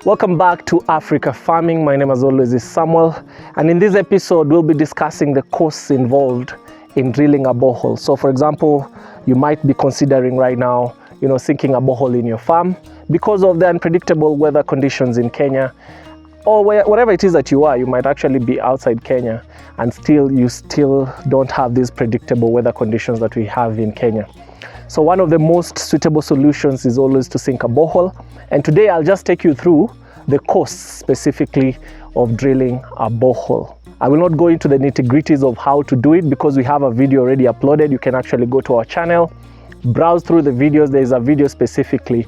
Welcome back to Africa Farming. My name as always is Samuel, and in this episode we'll be discussing the costs involved in drilling a borehole. So for example, you might be considering right now, sinking a borehole in your farm because of the unpredictable weather conditions in Kenya, or whatever it is that you are. You might actually be outside Kenya and you still don't have these predictable weather conditions that we have in Kenya. So one of the most suitable solutions is always to sink a borehole. And today I'll just take you through the costs specifically of drilling a borehole. I will not go into the nitty-gritties of how to do it because we have a video already uploaded. You can actually go to our channel, browse through the videos. There is a video specifically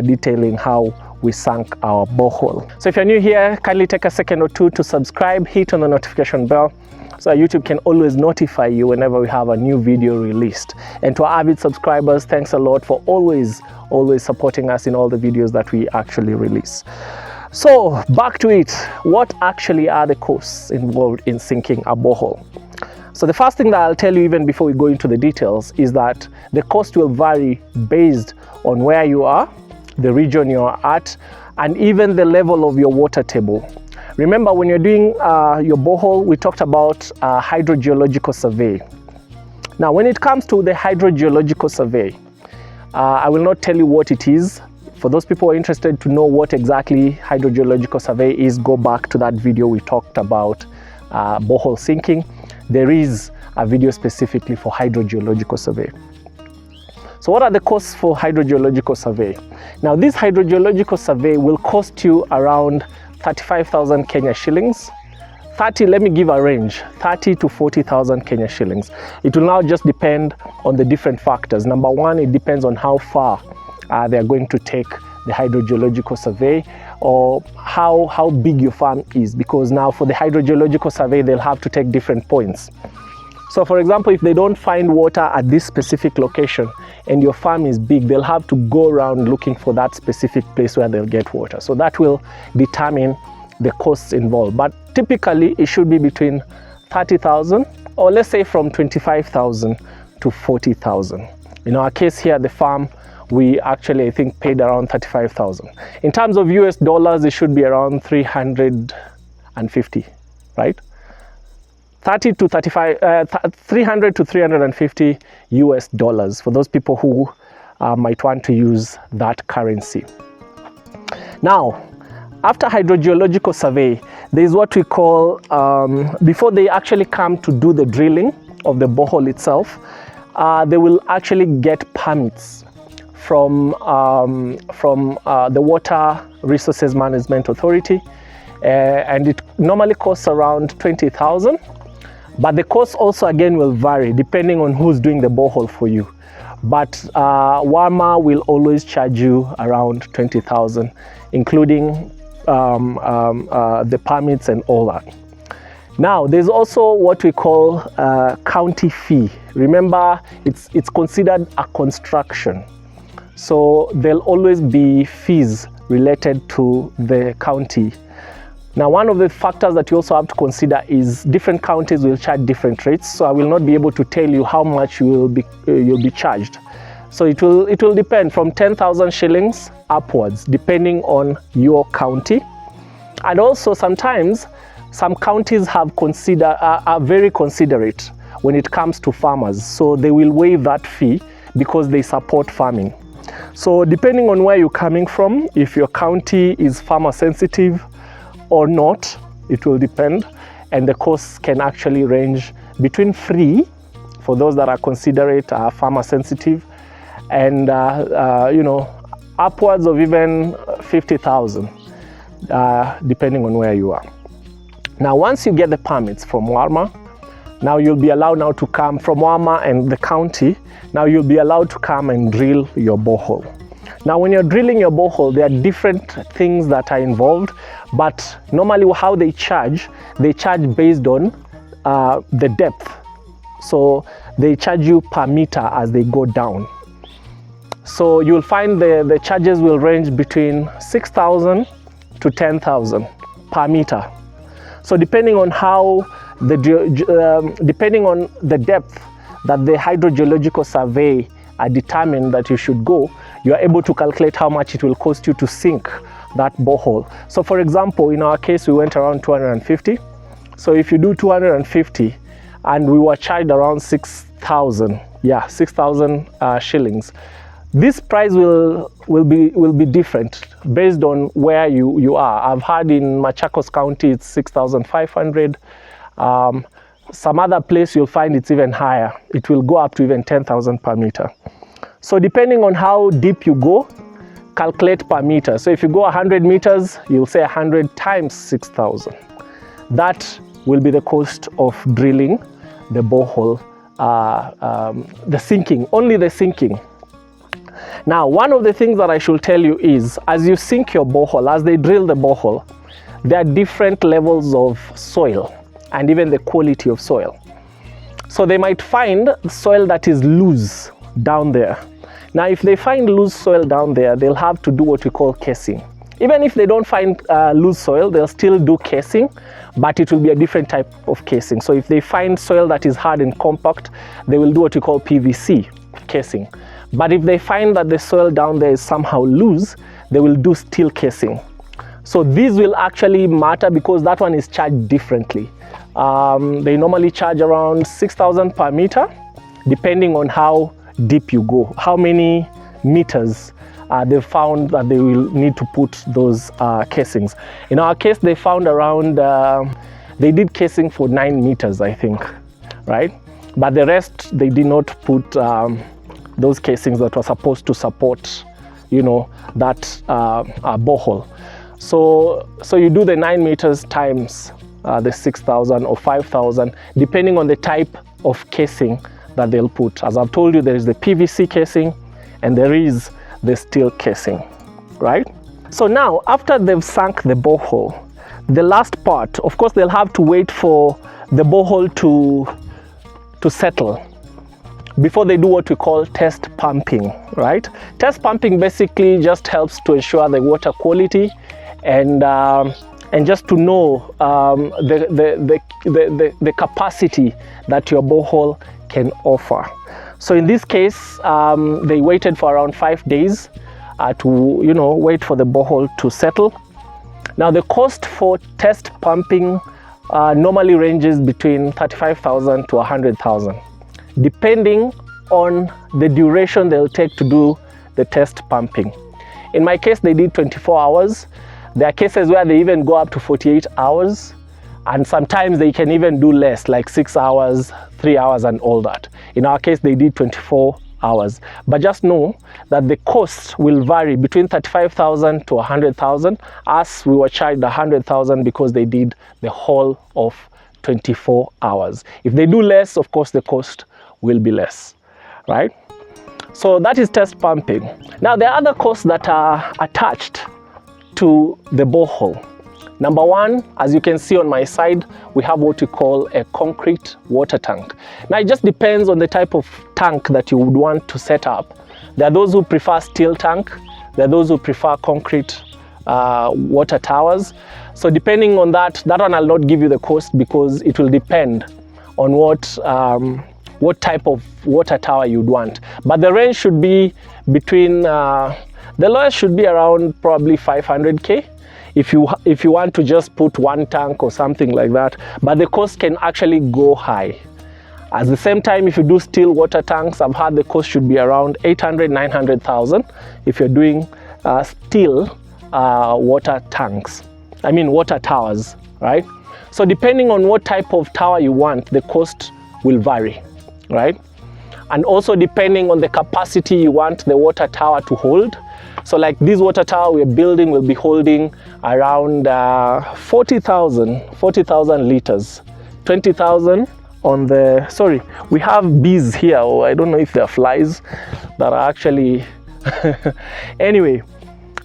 detailing how we sank our borehole. So if you're new here, kindly take a second or two to subscribe, hit on the notification bell, so YouTube can always notify you whenever we have a new video released. And to our avid subscribers, thanks a lot for always supporting us in all the videos that we actually release. So back to it. What actually are the costs involved in sinking a borehole? So the first thing that I'll tell you even before we go into the details is that the cost will vary based on where you are, the region you're at, and even the level of your water table. Remember, when you're doing your borehole, we talked about hydrogeological survey. Now, when it comes to the hydrogeological survey, I will not tell you what it is. For those people who are interested to know what exactly hydrogeological survey is, go back to that video we talked about borehole sinking. There is a video specifically for hydrogeological survey. So what are the costs for hydrogeological survey? Now, this hydrogeological survey will cost you around 35,000 Kenya shillings. Let me give a range, 30 to 40,000 Kenya shillings. It will now just depend on the different factors. Number one, it depends on how far they are going to take the hydrogeological survey, or how big your farm is, because now for the hydrogeological survey, they'll have to take different points. So for example, if they don't find water at this specific location and your farm is big, they'll have to go around looking for that specific place where they'll get water. So that will determine the costs involved. But typically it should be between 30,000, or let's say from 25,000 to 40,000. In our case here at the farm, we actually, I think, paid around 35,000. In terms of US dollars, it should be around 350, right? 300 to 350 US dollars for those people who might want to use that currency. Now, after hydrogeological survey, there is what we call, before they actually come to do the drilling of the borehole itself, they will actually get permits from the Water Resources Management Authority, and it normally costs around 20,000. But the cost also again will vary depending on who's doing the borehole for you. But WAMA will always charge you around 20,000, including the permits and all that. Now, there's also what we call county fee. Remember, it's considered a construction. So there'll always be fees related to the county. Now, one of the factors that you also have to consider is different counties will charge different rates. So I will not be able to tell you how much you'll be charged. So it will depend from 10,000 shillings upwards, depending on your county. And also sometimes some counties are very considerate when it comes to farmers. So they will waive that fee because they support farming. So depending on where you're coming from, if your county is farmer sensitive or not, it will depend, and the costs can actually range between free for those that are considerate, farmer sensitive, and upwards of even 50,000, depending on where you are. Now, once you get the permits from WAMA, now you'll be allowed to come from WAMA and the county. Now you'll be allowed to come and drill your borehole. Now, when you're drilling your borehole, there are different things that are involved, but normally how they charge based on the depth. So they charge you per meter as they go down. So you'll find the charges will range between 6,000 to 10,000 per meter. So depending on depending on the depth that the hydrogeological survey determined that you should go, you are able to calculate how much it will cost you to sink that borehole. So for example, in our case, we went around 250. So if you do 250 and we were charged around 6,000, 6,000 shillings, this price will be different based on where you are. I've heard in Machakos County it's 6,500. Some other place you'll find it's even higher. It will go up to even 10,000 per meter. So depending on how deep you go, calculate per meter. So if you go 100 meters, you'll say 100 times 6,000. That will be the cost of drilling the borehole, the sinking, only the sinking. Now, one of the things that I should tell you is, as you sink your borehole, as they drill the borehole, there are different levels of soil and even the quality of soil. So they might find soil that is loose down there. Now, if they find loose soil down there, they'll have to do what we call casing. Even if they don't find loose soil, they'll still do casing, but it will be a different type of casing. So if they find soil that is hard and compact, they will do what we call PVC casing. But if they find that the soil down there is somehow loose, they will do steel casing. So these will actually matter because that one is charged differently. They normally charge around 6,000 per meter, depending on how deep you go, how many meters they found that they will need to put those casings. In our case, they found around, they did casing for 9 meters, I think, right? But the rest, they did not put those casings that were supposed to support, you know, that borehole. So you do the 9 meters times the 6,000 or 5,000, depending on the type of casing that they'll put. As I've told you, there is the PVC casing and there is the steel casing, right? So now, after they've sunk the borehole, the last part, of course, they'll have to wait for the borehole to settle before they do what we call test pumping, right? Test pumping basically just helps to ensure the water quality and just to know the capacity that your borehole can offer. So in this case, they waited for around 5 days to, you know, wait for the borehole to settle. Now the cost for test pumping normally ranges between 35,000 to 100,000, depending on the duration they'll take to do the test pumping. In my case, they did 24 hours. There are cases where they even go up to 48 hours. And sometimes they can even do less, like 6 hours, 3 hours and all that. In our case, they did 24 hours. But just know that the cost will vary between 35,000 to 100,000. Us, we were charged 100,000 because they did the whole of 24 hours. If they do less, of course, the cost will be less, right? So that is test pumping. Now, there are other costs that are attached to the borehole. Number one, as you can see on my side, we have what we call a concrete water tank. Now, it just depends on the type of tank that you would want to set up. There are those who prefer steel tank. There are those who prefer concrete water towers. So depending on that one I'll not give you the cost because it will depend on what type of water tower you'd want. But the range should be between, the lowest should be around probably 500K. If you want to just put one tank or something like that, but the cost can actually go high. At the same time, if you do steel water tanks, I've heard the cost should be around 800, 900,000 if you're doing steel water tanks. I mean water towers, right? So depending on what type of tower you want, the cost will vary, right? And also depending on the capacity you want the water tower to hold. So like this water tower we're building will be holding around 40,000 liters, 20,000 on the, sorry, we have bees here, or I don't know if they're flies that are actually, anyway,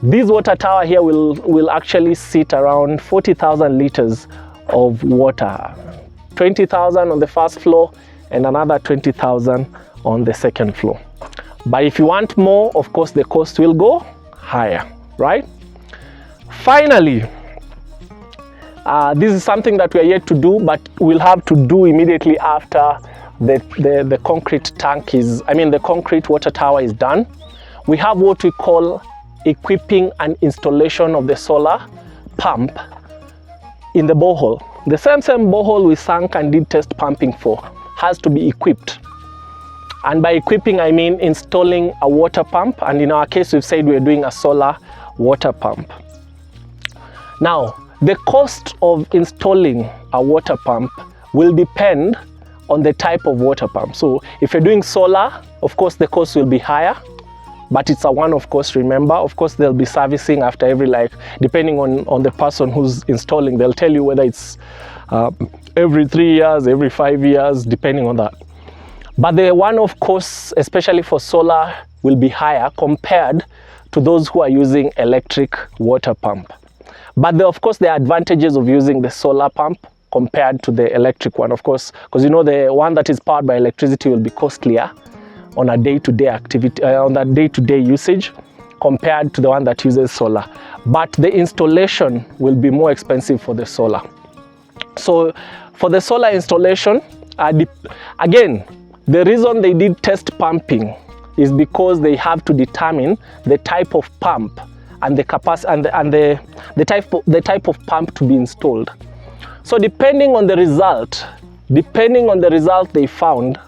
this water tower here will actually sit around 40,000 liters of water, 20,000 on the first floor and another 20,000 on the second floor. But if you want more, of course, the cost will go higher, right? Finally, this is something that we are yet to do, but we'll have to do immediately after the concrete tank is, I mean, the concrete water tower is done. We have what we call equipping an installation of the solar pump in the borehole. The same borehole we sank and did test pumping for has to be equipped. And by equipping, I mean installing a water pump. And in our case, we've said we're doing a solar water pump. Now, the cost of installing a water pump will depend on the type of water pump. So if you're doing solar, of course, the cost will be higher, but it's a one-off cost, remember. Of course, they'll be servicing after every, depending on the person who's installing, they'll tell you whether it's every 3 years, every 5 years, depending on that. But the one-off costs, especially for solar, will be higher compared to those who are using electric water pump. But of course, there are advantages of using the solar pump compared to the electric one, of course, because you know the one that is powered by electricity will be costlier on a day-to-day activity, on that day-to-day usage, compared to the one that uses solar. But the installation will be more expensive for the solar. So for the solar installation, again, the reason they did test pumping is because they have to determine the type of pump and the capacity and the type of pump to be installed. So depending on the result they found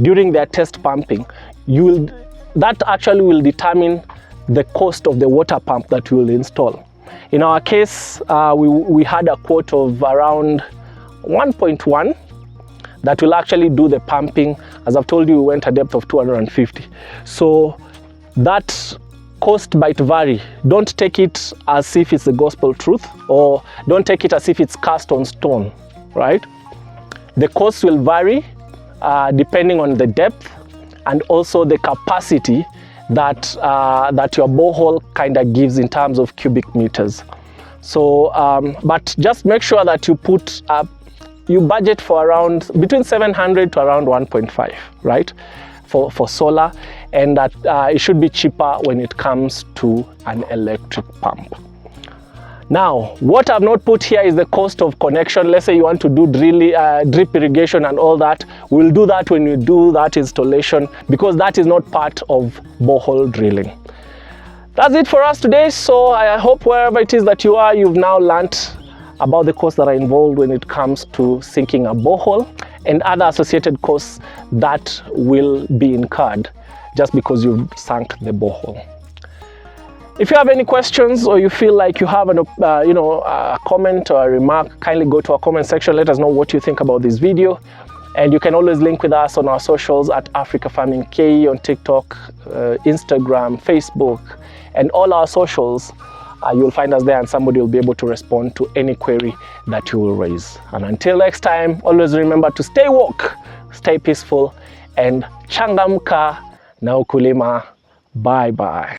during their test pumping, that actually will determine the cost of the water pump that you will install. In our case, we had a quote of around 1.1 that will actually do the pumping. As I've told you, we went a depth of 250. So that cost might vary. Don't take it as if it's the gospel truth, or don't take it as if it's cast on stone, right? The cost will vary depending on the depth and also the capacity that your borehole kind of gives in terms of cubic meters. So, but just make sure that you budget for around between 700 to around 1.5, right? For solar, and that it should be cheaper when it comes to an electric pump. Now, what I've not put here is the cost of connection. Let's say you want to do drip irrigation and all that. We'll do that when you do that installation, because that is not part of borehole drilling. That's it for us today. So I hope wherever it is that you are, you've now learnt about the costs that are involved when it comes to sinking a borehole and other associated costs that will be incurred just because you've sunk the borehole. If you have any questions, or you feel like you have a comment or a remark, kindly go to our comment section. Let us know what you think about this video. And you can always link with us on our socials at Africa Farming KE on TikTok, Instagram, Facebook, and all our socials. You'll find us there, and somebody will be able to respond to any query that you will raise. And until next time, always remember to stay woke, stay peaceful, and changamka na ukulima. Bye bye.